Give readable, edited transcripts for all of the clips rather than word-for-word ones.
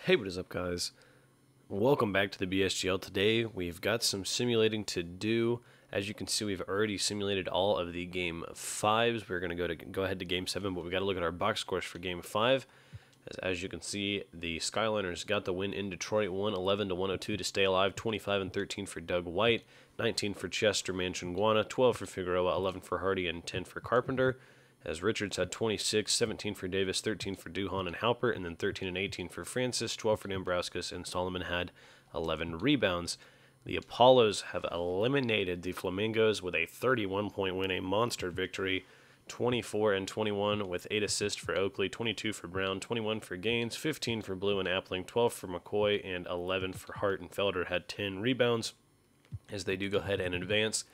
Hey, what is up, guys? Welcome back to the BSGL. Today we've got some simulating to do. As you can see, we've already simulated all of the game 5s. We're going to go ahead to game 7, but we got to look at our box scores for game 5. As you can see, the Skyliners got the win in Detroit, 111-102 to stay alive, 25-13 for Doug White, 19 for Chester Manchinguana, 12 for Figueroa, 11 for Hardy, and 10 for Carpenter. As Richards had 26, 17 for Davis, 13 for Duhon and Halpert, and then 13 and 18 for Francis, 12 for Dambrauskas, and Solomon had 11 rebounds. The Apollos have eliminated the Flamingos with a 31-point win, a monster victory, 24-21 with 8 assists for Oakley, 22 for Brown, 21 for Gaines, 15 for Blue and Appling, 12 for McCoy, and 11 for Hart, and Felder had 10 rebounds as they do go ahead and advance.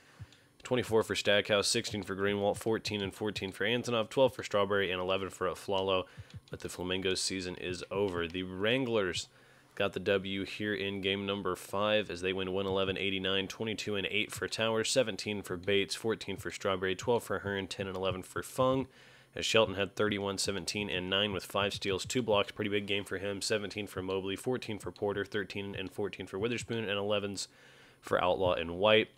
24 for Stackhouse, 16 for Greenwald, 14 and 14 for Antonov, 12 for Strawberry, and 11 for Aflalo. But the Flamingos season is over. The Wranglers got the W here in game number 5 as they win 111-89, 22 and 8 for Towers, 17 for Bates, 14 for Strawberry, 12 for Hearn, 10 and 11 for Fung. As Shelton had 31, 17, and 9 with 5 steals, 2 blocks, pretty big game for him, 17 for Mobley, 14 for Porter, 13 and 14 for Witherspoon, and 11s for Outlaw and White.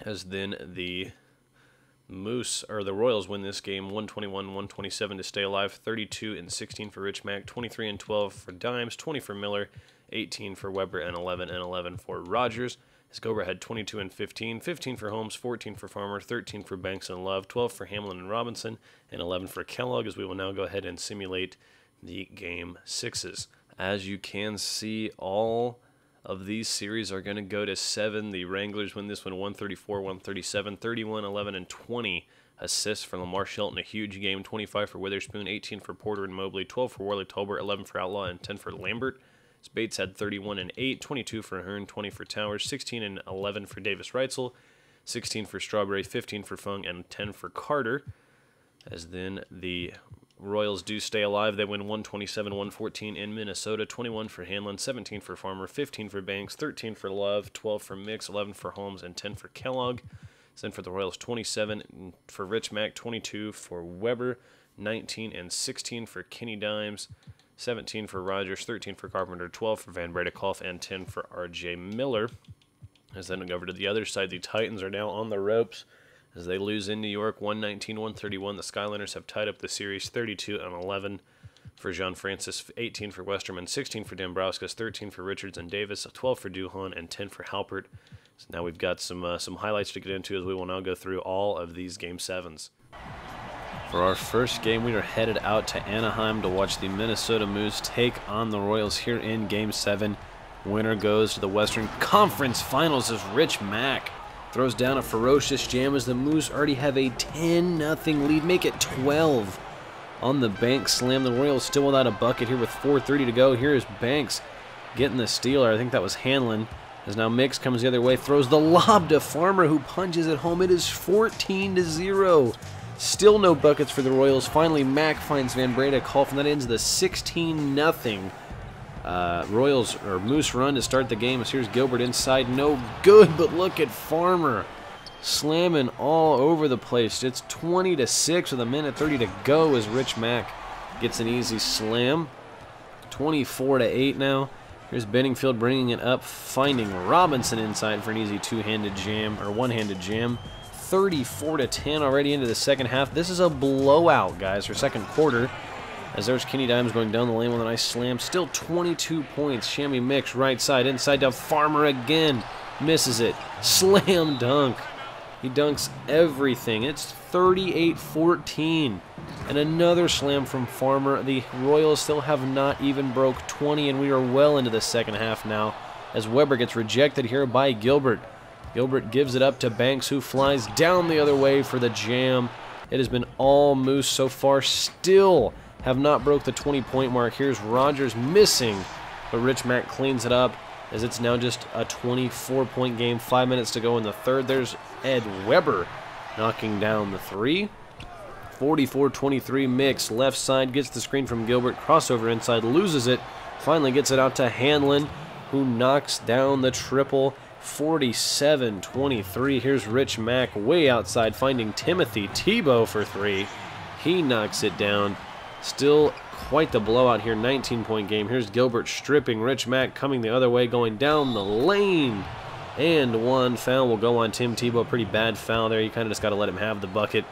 As then the Royals win this game 121-127 to stay alive, 32 and 16 for Rich Mack, 23 and 12 for Dimes, 20 for Miller, 18 for Weber, and 11 for Rogers. As Gober had 22 and 15, 15 for Holmes, 14 for Farmer, 13 for Banks and Love, 12 for Hamlin and Robinson, and 11 for Kellogg, as we will now go ahead and simulate the game 6s. As you can see, all of these series are going to go to 7. The Wranglers win this one 134-137, 31, 11, and 20 assists for Lamar Shelton, a huge game, 25 for Witherspoon, 18 for Porter and Mobley, 12 for Worley Tolbert, 11 for Outlaw, and 10 for Lambert. Bates had 31 and 8, 22 for Hearn, 20 for Towers, 16 and 11 for Davis Reitzel, 16 for Strawberry, 15 for Fung, and 10 for Carter. As then the Royals do stay alive. They win 127-114 in Minnesota, 21 for Hanlon, 17 for Farmer, 15 for Banks, 13 for Love, 12 for Mix, 11 for Holmes, and 10 for Kellogg. Then for the Royals, 27 for Rich Mack, 22 for Weber, 19 and 16 for Kenny Dimes, 17 for Rogers, 13 for Carpenter, 12 for Van Bredekolf, and 10 for R.J. Miller. As then we go over to the other side, the Titans are now on the ropes as they lose in New York, 119-131. The Skyliners have tied up the series 32 and 11 for Jean Francis, 18 for Westerman, 16 for Dambrauskas, 13 for Richards and Davis, 12 for Duhon, and 10 for Halpert. So now we've got some highlights to get into as we will now go through all of these Game 7s. For our first game, we are headed out to Anaheim to watch the Minnesota Moose take on the Royals here in Game 7. Winner goes to the Western Conference Finals as Rich Mack throws down a ferocious jam as the Moose already have a 10-0 lead, make it 12. On the bank slam, the Royals still without a bucket here with 4:30 to go. Here is Banks getting the steal, or I think that was Hanlon, as now Mix comes the other way, throws the lob to Farmer, who punches it home. It is 14-0. Still no buckets for the Royals. Finally, Mack finds Van Bredekolf, and that ends the 16-0 Royals or Moose run to start the game. As here's Gilbert inside, no good, but look at Farmer slamming all over the place. It's 20-6 with a minute 30 to go as Rich Mack gets an easy slam. 24-8 now. Here's Benningfield bringing it up, finding Robinson inside for an easy one-handed jam. 34-10 already into the second half. This is a blowout, guys, for second quarter. As there's Kenny Dimes going down the lane with a nice slam. Still 22 points. Shammy Mix right side, inside down. Farmer again. Misses it. Slam dunk. He dunks everything. It's 38-14. And another slam from Farmer. The Royals still have not even broke 20, and we are well into the second half now as Weber gets rejected here by Gilbert. Gilbert gives it up to Banks, who flies down the other way for the jam. It has been all Moose so far. Still have not broke the 20-point mark. Here's Rogers missing, but Rich Mack cleans it up as it's now just a 24-point game. 5 minutes to go in the third. There's Ed Weber knocking down the three. 44-23 Mix. Left side gets the screen from Gilbert. Crossover inside, loses it. Finally gets it out to Hanlon, who knocks down the triple. 47-23. Here's Rich Mack way outside, finding Timothy Tebow for three. He knocks it down. Still Quite the blowout here, 19-point game. Here's Gilbert stripping Rich Mack, coming the other way, going down the lane. And one foul will go on Tim Tebow. Pretty bad foul there. You kind of just got to let him have the bucket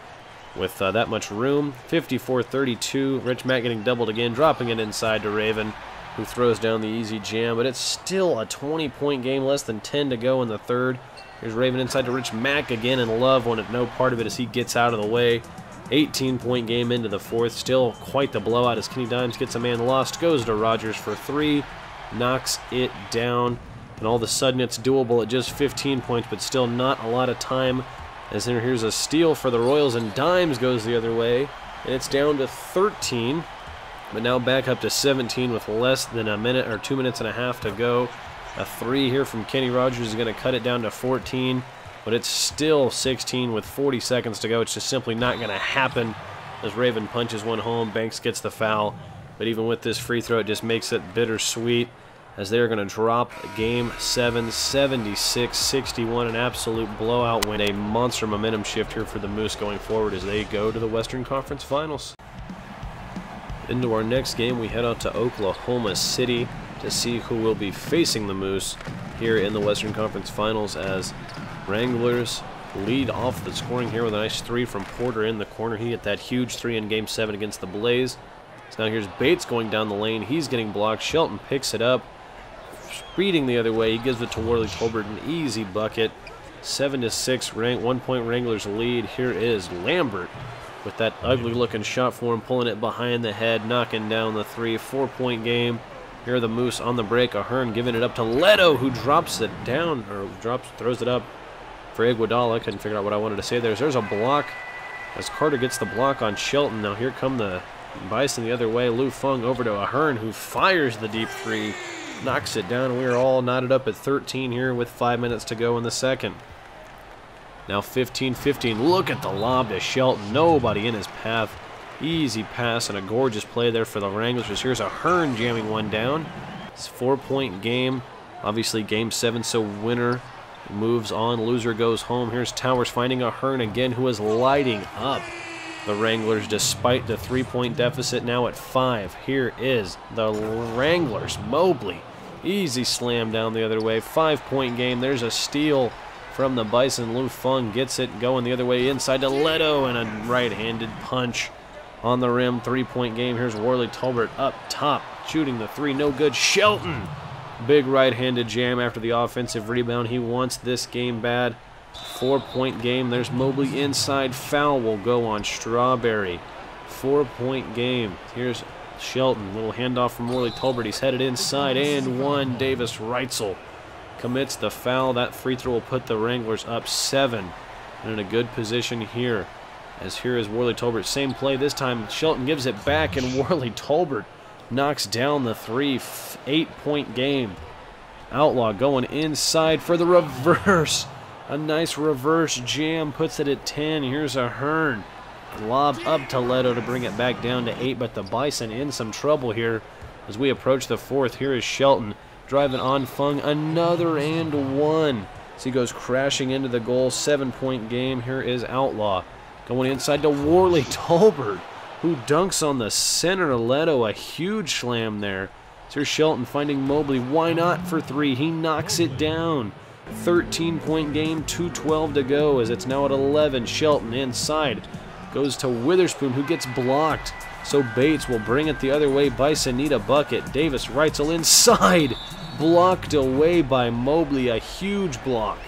with that much room. 54-32. Rich Mack getting doubled again, dropping it inside to Raven, who throws down the easy jam. But it's still a 20-point game, less than 10 to go in the third. Here's Raven inside to Rich Mack again, and Love wanted no part of it as he gets out of the way. 18-point game into the fourth. Still quite the blowout as Kenny Dimes gets a man lost. Goes to Rogers for three. Knocks it down. And all of a sudden it's doable at just 15 points, but still not a lot of time. As here's a steal for the Royals, and Dimes goes the other way. And it's down to 13. But now back up to 17 with less than a minute or 2 minutes and a half to go. A three here from Kenny Rogers is going to cut it down to 14. But it's still 16 with 40 seconds to go. It's just simply not going to happen as Raven punches one home. Banks gets the foul. But even with this free throw, it just makes it bittersweet as they're going to drop Game 7, 76-61, an absolute blowout win. A monster momentum shift here for the Moose going forward as they go to the Western Conference Finals. Into our next game, we head out to Oklahoma City to see who will be facing the Moose here in the Western Conference Finals as Wranglers lead off the scoring here with a nice three from Porter in the corner. He hit that huge three in Game 7 against the Blaze. So now here's Bates going down the lane. He's getting blocked. Shelton picks it up. Speeding the other way, he gives it to Worley Tolbert, an easy bucket. 7-6, 1 point Wranglers lead. Here is Lambert with that ugly looking shot for him, pulling it behind the head, knocking down the three. 4 point game. Here are the Moose on the break. Ahern giving it up to Leto, who drops it down, or throws it up for Iguodala. Couldn't figure out what I wanted to say there. There's a block as Carter gets the block on Shelton. Now here come the Bison the other way. Lou Fung over to Ahern, who fires the deep three. Knocks it down. We are all knotted up at 13 here with 5 minutes to go in the second. Now 15-15. Look at the lob to Shelton. Nobody in his path. Easy pass and a gorgeous play there for the Wranglers. Here's Ahern jamming one down. It's a 4 point game. Obviously Game 7, so winner moves on. Loser goes home. Here's Towers finding Ahern again, who is lighting up the Wranglers despite the 3 point deficit now at 5. Here is the Wranglers. Mobley. Easy slam down the other way. 5 point game. There's a steal from the Bison. Lou Fung gets it going the other way inside to Leto, and a right-handed punch on the rim. 3 point game. Here's Worley Tolbert up top, shooting the three. No good. Shelton. Big right-handed jam after the offensive rebound. He wants this game bad. 4 point game. There's Mobley inside. Foul will go on Strawberry. 4 point game. Here's Shelton. Little handoff from Worley Tolbert. He's headed inside, and one. Davis Reitzel commits the foul. That free throw will put the Wranglers up 7 and in a good position here. As here is Worley Tolbert. Same play this time. Shelton gives it back, and Worley Tolbert knocks down the three. 8 point game. Outlaw going inside for the reverse. A nice reverse jam puts it at 10. Here's Ahern. Lob up to Leto to bring it back down to 8, but the Bison in some trouble here as we approach the fourth. Here is Shelton driving on Fung. Another and one. So he goes crashing into the goal. 7 point game. Here is Outlaw going inside to Worley Tolbert, who dunks on the center. Leto, a huge slam there. So here's Shelton finding Mobley. Why not for three? He knocks it down. 13 point game, 2:12 to go as it's now at 11. Shelton inside. Goes to Witherspoon, who gets blocked. So Bates will bring it the other way. Bison need a bucket. Davis Reitzel inside. Blocked away by Mobley. A huge block.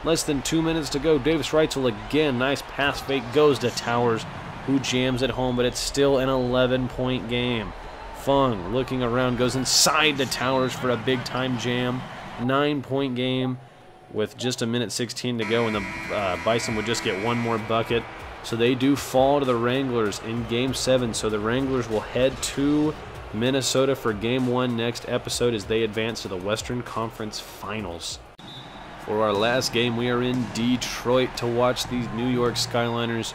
Less than 2 minutes to go. Davis Reitzel again. Nice pass fake. Goes to Towers, who jams it home, but it's still an 11 point game. Fung looking around. Goes inside to Towers for a big time jam. 9 point game with just a minute 16 to go, and the Bison would just get one more bucket. So they do fall to the Wranglers in Game 7. So the Wranglers will head to Minnesota for Game 1 next episode as they advance to the Western Conference Finals. For our last game, we are in Detroit to watch these New York Skyliners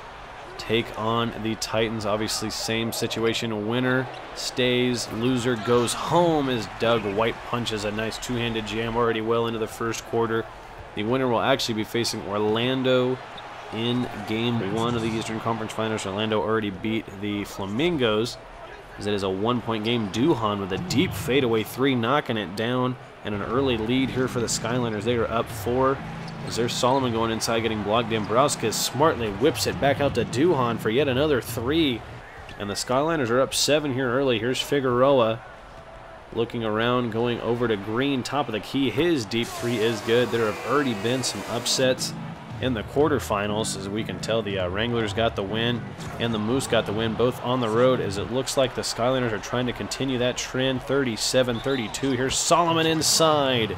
take on the Titans. Obviously, same situation. Winner stays, loser goes home as Doug White punches a nice two-handed jam already well into the first quarter. The winner will actually be facing Orlando in Game 1 of the Eastern Conference Finals. Orlando already beat the Flamingos as it is a 1-point game. Duhan with a deep fadeaway 3, knocking it down, and an early lead here for the Skyliners. They are up 4. As there's Solomon going inside, getting blocked. Dambrowskis smartly whips it back out to Duhan for yet another 3. And the Skyliners are up 7 here early. Here's Figueroa looking around, going over to Green, top of the key. His deep 3 is good. There have already been some upsets in the quarterfinals. As we can tell, the Wranglers got the win and the Moose got the win, both on the road, as it looks like the Skyliners are trying to continue that trend. 37-32. Here's Solomon inside.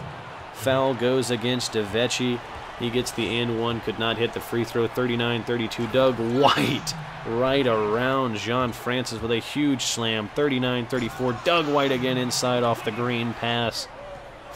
Foul goes against DeVecchi. He gets the and one, could not hit the free throw. 39-32. Doug White right around John Francis with a huge slam. 39-34. Doug White again inside off the Green pass.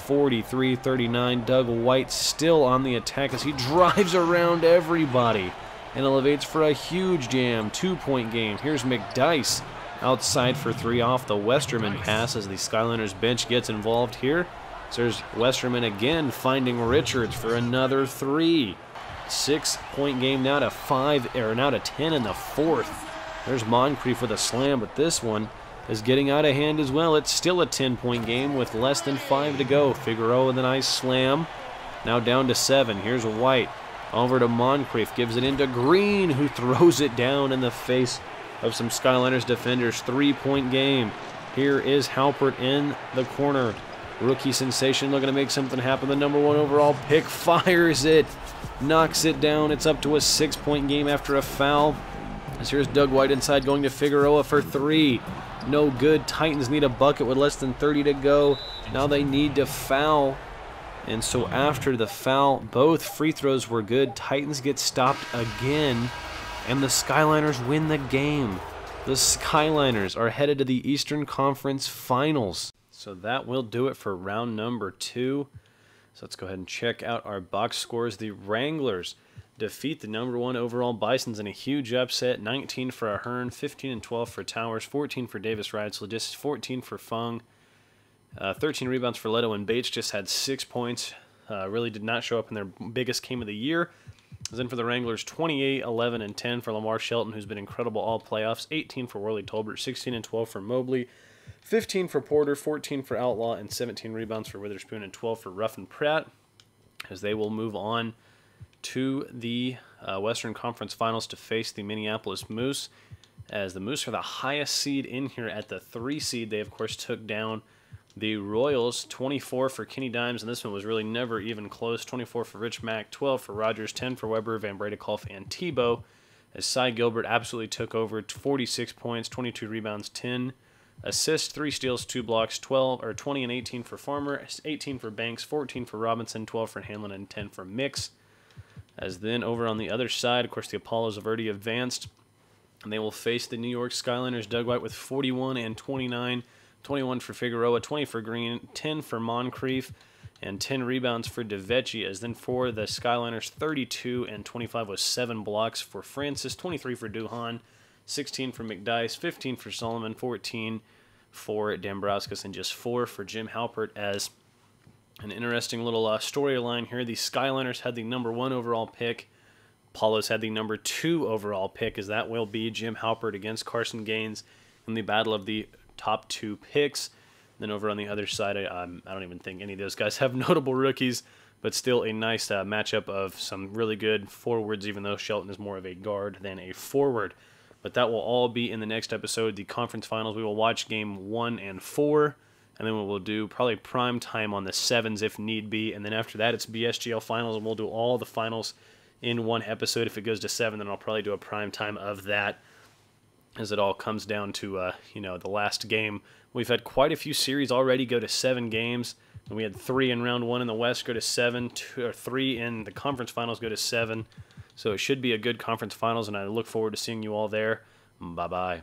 43-39. Doug White still on the attack as he drives around everybody and elevates for a huge jam. 2-point game. Here's McDyess outside for 3 off the Westerman pass as the Skyliners bench gets involved here. So there's Westerman again finding Richards for another 3. 6-point game now to 10 in the 4th. There's Moncrief with a slam, but this one is getting out of hand as well. It's still a 10-point game with less than 5 to go. Figueroa with a nice slam. Now down to 7. Here's White. Over to Moncrief. Gives it into Green, who throws it down in the face of some Skyliners defenders. 3-point game. Here is Halpert in the corner. Rookie sensation looking to make something happen. The #1 overall pick fires it. Knocks it down. It's up to a 6-point game after a foul. As here's Doug White inside, going to Figueroa for 3. No good. Titans need a bucket with less than 30 to go. Now they need to foul. And so after the foul, both free throws were good. Titans get stopped again, and the Skyliners win the game. The Skyliners are headed to the Eastern Conference Finals. So that will do it for round number 2. So let's go ahead and check out our box scores. The Wranglers defeat the #1 overall Bisons in a huge upset. 19 for Ahern, 15 and 12 for Towers, 14 for Davis Reitzel, just 14 for Fung, 13 rebounds for Leto, and Bates just had 6 points. Really did not show up in their biggest game of the year. Then for the Wranglers, 28, 11, and 10 for Lamar Shelton, who's been incredible all playoffs. 18 for Worley Tolbert, 16 and 12 for Mobley, 15 for Porter, 14 for Outlaw, and 17 rebounds for Witherspoon, and 12 for Ruffin Pratt, as they will move on to the Western Conference Finals to face the Minneapolis Moose, as the Moose are the highest seed in here at the 3 seed. They, of course, took down the Royals. 24 for Kenny Dimes, and this one was really never even close. 24 for Rich Mack, 12 for Rogers, 10 for Weber, Van Bredekolf, and Tebow, as Cy Gilbert absolutely took over. 46 points, 22 rebounds, 10 assists, 3 steals, 2 blocks, 20 and 18 for Farmer, 18 for Banks, 14 for Robinson, 12 for Hanlon, and 10 for Mix. As then over on the other side, of course, the Apollos have already advanced, and they will face the New York Skyliners. Doug White with 41 and 29, 21 for Figueroa, 20 for Green, 10 for Moncrief, and 10 rebounds for DeVecchi. As then for the Skyliners, 32 and 25 with 7 blocks for Francis, 23 for Duhan, 16 for McDyess, 15 for Solomon, 14 for Dambrowskis, and just 4 for Jim Halpert. As an interesting little storyline here, the Skyliners had the #1 overall pick. Apollos had the #2 overall pick, as that will be Jim Halpert against Carson Gaines in the battle of the top 2 picks. Then over on the other side, I don't even think any of those guys have notable rookies, but still a nice matchup of some really good forwards, even though Shelton is more of a guard than a forward. But that will all be in the next episode, the conference finals. We will watch game 1 and 4, and then we will do probably prime time on the 7s if need be. And then after that, it's BSGL finals, and we'll do all the finals in one episode. If it goes to 7, then I'll probably do a prime time of that, as it all comes down to the last game. We've had quite a few series already go to 7 games, and we had 3 in round 1 in the West go to 7, 2 or 3 in the conference finals go to 7. So it should be a good conference finals, and I look forward to seeing you all there. Bye-bye.